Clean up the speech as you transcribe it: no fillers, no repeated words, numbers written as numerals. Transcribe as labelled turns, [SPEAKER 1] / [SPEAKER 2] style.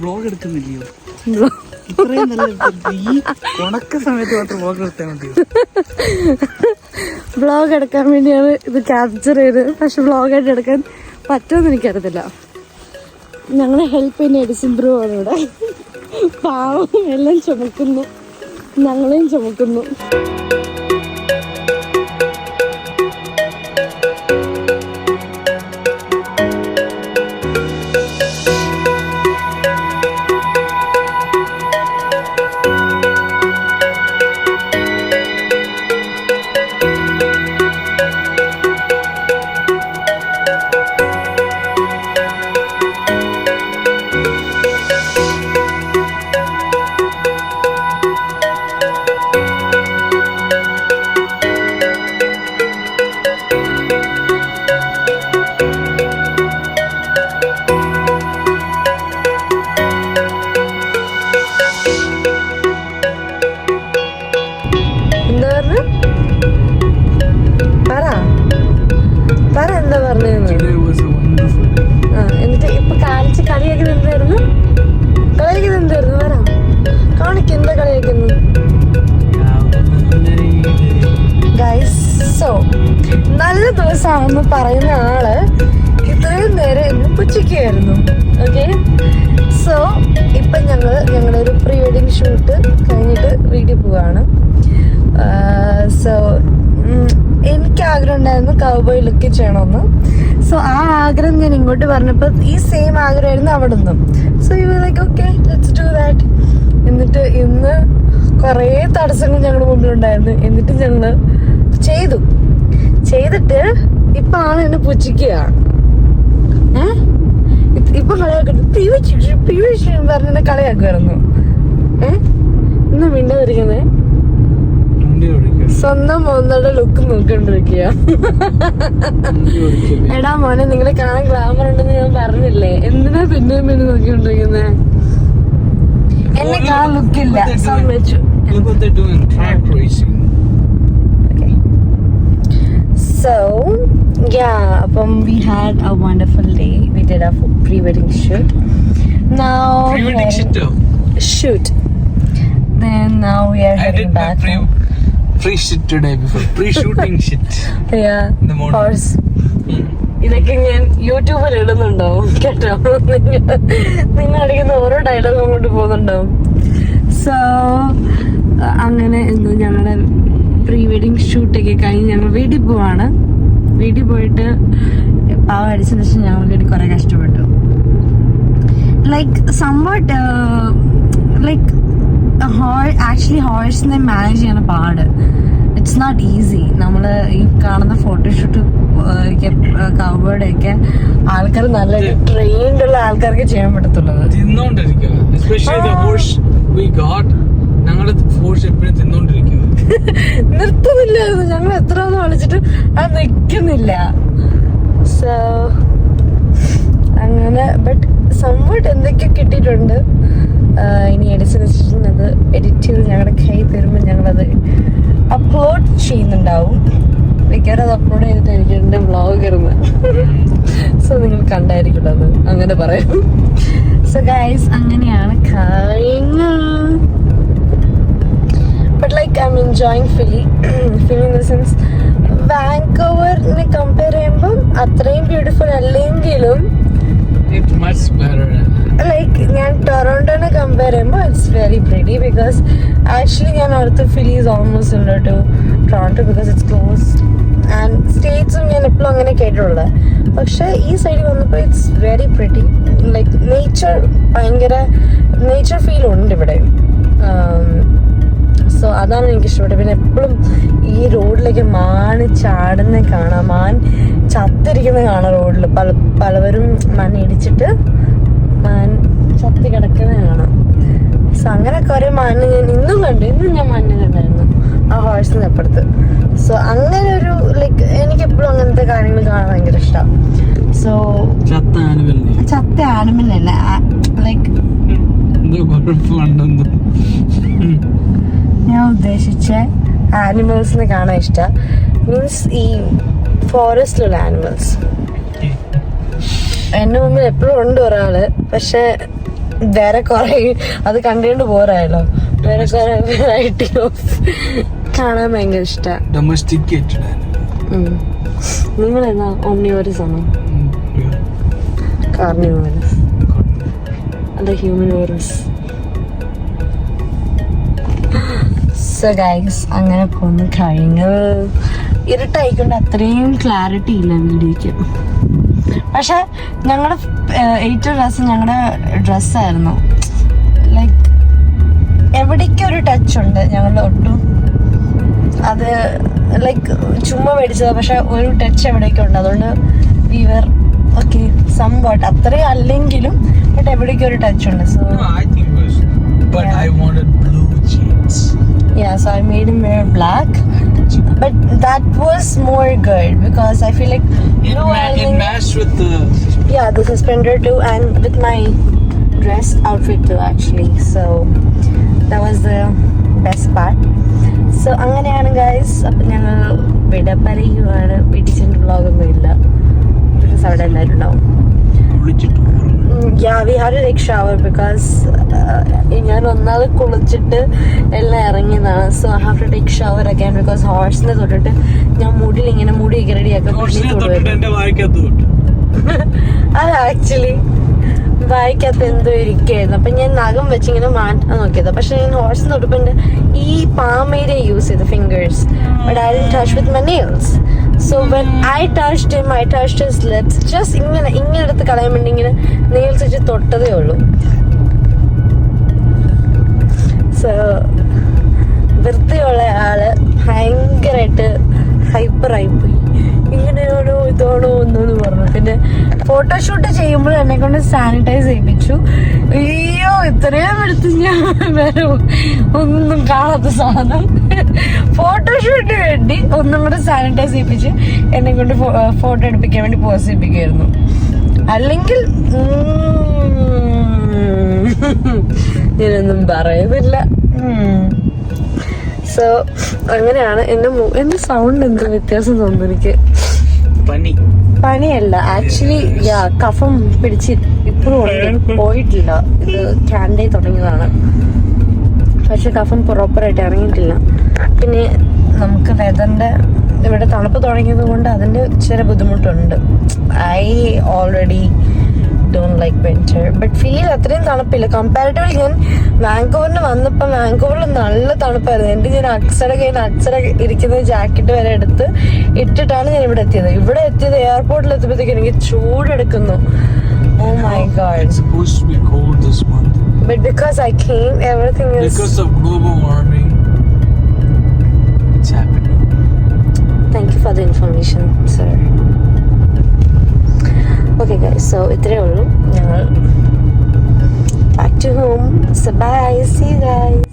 [SPEAKER 1] Vlog എടുക്കുന്നില്ലയോ? ഇത്രയും നല്ല ഈ ഉണക്ക സമയത്ത് മാത്രം വ്ളോഗ് എടുത്താൽ മതിയോ?
[SPEAKER 2] വ്ളോഗ് എടുക്കാൻ വേണ്ടിയാണ് ഇത് ക്യാപ്ചർ ചെയ്ത്. പക്ഷെ വ്ളോഗായിട്ട് എടുക്കാൻ പറ്റുമെന്ന് എനിക്കറിയത്തില്ല. ഞങ്ങളെ ഹെൽപ്പ് ചെയ്യുന്ന എഡിസൺ ബ്രോ ആണ് ഇവിടെ. പാവം എല്ലാം ചുമക്കുന്നു, ഞങ്ങളെയും ചുമക്കുന്നു. എന്നിട്ട് ഇപ്പൊ കാണിച്ച് കളിയൊക്കെ എന്തായിരുന്നു? വരാം കാണിക്ക്, എന്താ കളിയാക്കുന്നു? ഗൈസ്, സോ നല്ല ദിവസമാണെന്ന് പറയുന്ന ആള് ഇത്രയും നേരം എന്നെ പുച്ഛിക്കുകയായിരുന്നു. ഓക്കെ, സോ ഇപ്പൊ ഞങ്ങളുടെ ഒരു പ്രീ വെഡിങ് ഷൂട്ട് കഴിഞ്ഞിട്ട് വീട്ടിൽ പോവാണ്. സോ എനിക്ക് ആഗ്രഹം ഉണ്ടായിരുന്നു കൗബോയ് ലുക്ക് ചെയ്യണമെന്ന്. സോ ആ ആഗ്രഹം ഞാൻ ഇങ്ങോട്ട് പറഞ്ഞപ്പോൾ ഈ സെയിം ആഗ്രഹമായിരുന്നു അവിടെ നിന്നും. So you like okay, let's do that. എന്നിട്ട് ഇന്ന് കുറേ തടസ്സങ്ങൾ ഞങ്ങളുടെ മുമ്പിലുണ്ടായിരുന്നു. എന്നിട്ട് ഞങ്ങൾ ചെയ്തിട്ട് ഇപ്പൊ ആണ് എന്നെ പുച്ഛിക്കുക. ഇപ്പൊ കളിയാക്കുന്നു, പറഞ്ഞെന്നെ കളിയാക്കുമായിരുന്നു. ഇന്ന് മിണ്ടാതിരിക്കുന്നേ, സ്വന്തം മോന്നയുടെ ലുക്ക് നോക്കിക്കൊണ്ടിരിക്കുക. എടാ മോനെ, നിങ്ങളെ കാണാൻ ഗ്ലാമർ ഉണ്ടെന്ന് ഞാൻ പറഞ്ഞില്ലേ? എന്തിനാ പിന്നെയും പിന്നെ നോക്കിക്കൊണ്ടിരിക്കുന്നേ? എന്നെ കാണാൻ ലുക്കില്ല, സമ്മതിച്ചു. So yeah, we had a wonderful day. We did a pre-wedding shoot. Now shoot. Then now we are heading back.
[SPEAKER 1] Pre-shit today before pre-shooting shit.
[SPEAKER 2] Yeah, of course. ഇതൊക്കെ ഞാൻ യൂട്യൂബിൽ ഇടുന്നുണ്ടാവും കേട്ടോ. നിങ്ങൾ അടിക്കുന്ന ഓരോ ഡയലോഗ് അങ്ങോട്ട് പോകുന്നുണ്ടാവും. സോ അങ്ങനെ ഇന്ന് ഞങ്ങളുടെ പ്രീ വെഡിങ് ഷൂട്ടൊക്കെ കഴിഞ്ഞ് ഞങ്ങൾ വീട്ടിൽ പോവാണ്. വീട്ടിൽ പോയിട്ട് പാവം അടിച്ചതിന് ശേഷം ഞങ്ങൾക്ക് വേണ്ടി കുറെ കഷ്ടപ്പെട്ടു. ലൈക്ക് സംവാട്ട് ലൈക്ക് ആക്ച്വലി ഹോഴ്സിനെ മാനേജ് ചെയ്യണ പാട്. It's not easy. നമ്മൾ ഈ കാണുന്ന ഫോട്ടോഷൂട്ട് കവറുടെ ഒക്കെ ആൾക്കാർ നല്ല ട്രെയിൻഡ് ഉള്ള ആൾക്കാർക്ക് ചെയ്യാൻ പറ്റത്തുള്ളത്. നിർത്തുന്നില്ലായിരുന്നു. ഞങ്ങൾ എത്ര ഒന്ന് വിളിച്ചിട്ട് അത് നിൽക്കുന്നില്ല. സോ അങ്ങനെ ബട്ട് സംവാട്ട് എന്തൊക്കെ കിട്ടിയിട്ടുണ്ട്. ഇനി എഡിഷൻ അത് എഡിറ്റ് ചെയ്ത് ഞങ്ങളുടെ കൈ തരുമ്പോൾ ഞങ്ങളത് അപ്ലോഡ് ചെയ്യുന്നുണ്ടാവും. മിക്കവാറും അത് അപ്ലോഡ് ചെയ്തിട്ട് എനിക്ക് എൻ്റെ വ്ളോഗ് ഇടുന്നത്. സോ നിങ്ങൾ കണ്ടായിരിക്കും അത്, അങ്ങനെ പറയാം. സോ ഗൈസ്, അങ്ങനെയാണ് കാര്യങ്ങൾ. But like I'm enjoying Philly in the sense വാൻകൂവറിനെ കമ്പയർ ചെയ്യുമ്പം അത്രയും ബ്യൂട്ടിഫുൾ അല്ലെങ്കിലും ലൈക്ക് ഞാൻ ടൊറോണ്ടോനെ കമ്പയർ ചെയ്യുമ്പോൾ it's very pretty. Because actually ഞാൻ ഓർത്ത് Philly is almost similar to Toronto because it's close and സ്റ്റേറ്റ്സും ഞാൻ എപ്പോഴും അങ്ങനെ കേട്ടിട്ടുള്ളത്. പക്ഷെ ഈ സൈഡിൽ വന്നപ്പോൾ ഇറ്റ്സ് വെരി പ്രിറ്റി. ലൈക്ക് ഭയങ്കര നേച്ചർ ഫീൽ ഉണ്ട് ഇവിടെ. സോ അതാണ് എനിക്ക് ഇഷ്ടപ്പെട്ടത്. പിന്നെ എപ്പോഴും ഈ റോഡിലേക്ക് മാന് ചാടുന്ന കാണാം, മാൻ ചത്തിരിക്കുന്ന കാണാം റോഡിൽ. പലവരും മണ്ണ് ഇടിച്ചിട്ട് മാൻ ചത്തി കിടക്കുന്ന കാണാം. സോ അങ്ങനെ കുറെ മാന് ഞാൻ ഇന്നും ഞാൻ മാനിനെ കണ്ടായിരുന്നു ആ ഹോഴ്സിന് അപ്പുറത്ത്. സോ അങ്ങനെ ഒരു ലൈക്ക് എനിക്ക് എപ്പോഴും അങ്ങനത്തെ കാര്യങ്ങൾ കാണാൻ ഭയങ്കര ഇഷ്ടമാണ്. സോ ചത്ത ആനിമലല്ല, ലൈക്ക് ഞാൻ ഉദ്ദേശിച്ച ആനിമൽസിനെ കാണാൻ ഇഷ്ടം. മീൻസ് ഈ ഫോറസ്റ്റിലുള്ള ആനിമൽസ്. എന്റെ മുമ്പിൽ എപ്പോഴും ഉണ്ട് ഒരാള്, പക്ഷെ വേറെ കുറെ അത് കണ്ടുകൊണ്ട് പോരായല്ലോ. വേറെ കുറെ വെറൈറ്റി ഓഫ് കാണാൻ ഭയങ്കര ഇഷ്ടമാണ്. നിങ്ങളെന്നാ ഓംനിവോറസ് ആണോ? കാർണിവോറസ് അല്ല ഹ്യൂമനിവോറസ്. സോ ഗൈസ്, അങ്ങനെ പോകുന്നു കാര്യങ്ങൾ. ഇരുട്ടായിക്കൊണ്ട് അത്രയും ക്ലാരിറ്റി ഇല്ല വീഡിയോക്ക്. പക്ഷെ ഞങ്ങളുടെ ഏറ്റവും രസം ഞങ്ങളുടെ ഡ്രസ്സായിരുന്നു. ലൈക്ക് എവിടേക്കും ഒരു ടച്ച് ഉണ്ട് ഞങ്ങളുടെ ഒട്ടും. അത് ലൈക്ക് ചുമ്മാ മേടിച്ചത്, പക്ഷെ ഒരു ടച്ച് എവിടേക്കും ഉണ്ട്. അതുകൊണ്ട് വീവർ ഓക്കെ സം വാട്ട്, അത്രയും അല്ലെങ്കിലും ബട്ട് എവിടേക്കും ഒരു ടച്ച് ഉണ്ട്. So yeah, so I made him wear black, but that was more good because I feel like
[SPEAKER 1] it matched with
[SPEAKER 2] the suspender too, and with my dress outfit too actually. So that was the best part. So അങ്ങനെയാണ് guys. അപ്പം ഞങ്ങൾ വിട പറയുകയാണ്. വീട്ടിൽ vlog ഒന്നും ഇല്ല because അവിടെ എല്ലാവരും ഉണ്ടാവും. Yeah, we had to take shower because ഞാൻ ഒന്നാമത് കുളിച്ചിട്ട് എല്ലാം ഇറങ്ങിയതാണ്. So I have to take shower again because ഹോഴ്സിനെ തൊട്ടിട്ട് ഞാൻ മുടിയിൽ ഇങ്ങനെ മുടിയൊക്കെ റെഡിയാക്കാം. അത് ആക്ച്വലി വായിക്കകത്ത് എന്തോ ഇരിക്കുകയായിരുന്നു. അപ്പം ഞാൻ നഖം വെച്ചിങ്ങനെ മാറ്റാൻ നോക്കിയത്. പക്ഷെ ഞാൻ ഹോഴ്സിന് തൊട്ടപ്പോൾ എൻ്റെ ഈ പാം ഏരിയ യൂസ് ചെയ്ത് fingers, but I didn't touch with my nails. So when I touched him, I touched his lips. Just ഇങ്ങനെ എടുത്ത് കളയാൻ വേണ്ടി ഇങ്ങനെ നെയിൽസ് വെച്ച് തൊട്ടതേ ഉള്ളൂ. സോ വൃത്തിയുള്ള ആള് ഭയങ്കരമായിട്ട് ഹൈപ്പറായിപ്പോയി. ഇങ്ങനെയാണോ ഇതാണോ എന്നൊന്ന് പറഞ്ഞു. പിന്നെ ഫോട്ടോഷൂട്ട് ചെയ്യുമ്പോൾ എന്നെ കൊണ്ട് സാനിറ്റൈസ് ചെയ്യിപ്പിച്ചു. അയ്യോ, ഇത്രയും എടുത്ത് ഞാൻ വേറെ ഒന്നും കാണാത്ത സാധനം ഫോട്ടോഷൂട്ടിന് വേണ്ടി ഒന്നും കൂടെ സാനിറ്റൈസ് ചെയ്യിപ്പിച്ച് എന്നെ കൊണ്ട് ഫോട്ടോ എടുപ്പിക്കാൻ വേണ്ടി പോസ് ചെയ്യിപ്പിക്കുമായിരുന്നു. അല്ലെങ്കിൽ ഞാനൊന്നും പറയുന്നില്ല. സോ അങ്ങനെയാണ്. എന്റെ സൗണ്ട് എന്തോ വ്യത്യാസം തോന്നുന്നു എനിക്ക്. പനിയല്ല ആക്ച്വലി, കഫം പിടിച്ച് ഇപ്പോഴും പോയിട്ടില്ല. ഇത് ക്യാൻഡേ തുടങ്ങിയതാണ്, പക്ഷെ കഫം പ്രോപ്പറായിട്ട് ഇറങ്ങിയിട്ടില്ല. പിന്നെ നമുക്ക് വെതറിന്റെ ഇവിടെ തണുപ്പ് തുടങ്ങിയത് കൊണ്ട് അതിന്റെ ചെറിയ ബുദ്ധിമുട്ടുണ്ട്. I already don't like winter, but feel അത്രയും തണുപ്പില്ല കമ്പാരിറ്റീവ്ലി. ഞാൻ വാങ്കോവറിന് വന്നപ്പോൾ വാങ്കോവറിൽ നല്ല തണുപ്പായിരുന്നു. എൻ്റെ ഞാൻ അക്സര ഇരിക്കുന്ന ജാക്കറ്റ് വരെ എടുത്ത് ഇട്ടിട്ടാണ് ഞാൻ ഇവിടെ എത്തിയത്. ഇവിടെ എത്തിയത് എയർപോർട്ടിൽ എത്തിയപ്പോഴത്തേക്ക് എനിക്ക് ചൂടെടുക്കുന്നു. Oh my god,
[SPEAKER 1] it's supposed to be cold this month,
[SPEAKER 2] but because I came, everything is
[SPEAKER 1] because of global warming. It's happening.
[SPEAKER 2] Thank you for the information, sir. Okay guys, so ഇത്രയേ ഉള്ളൂ. ഞങ്ങൾ back to home. So bye, see you guys.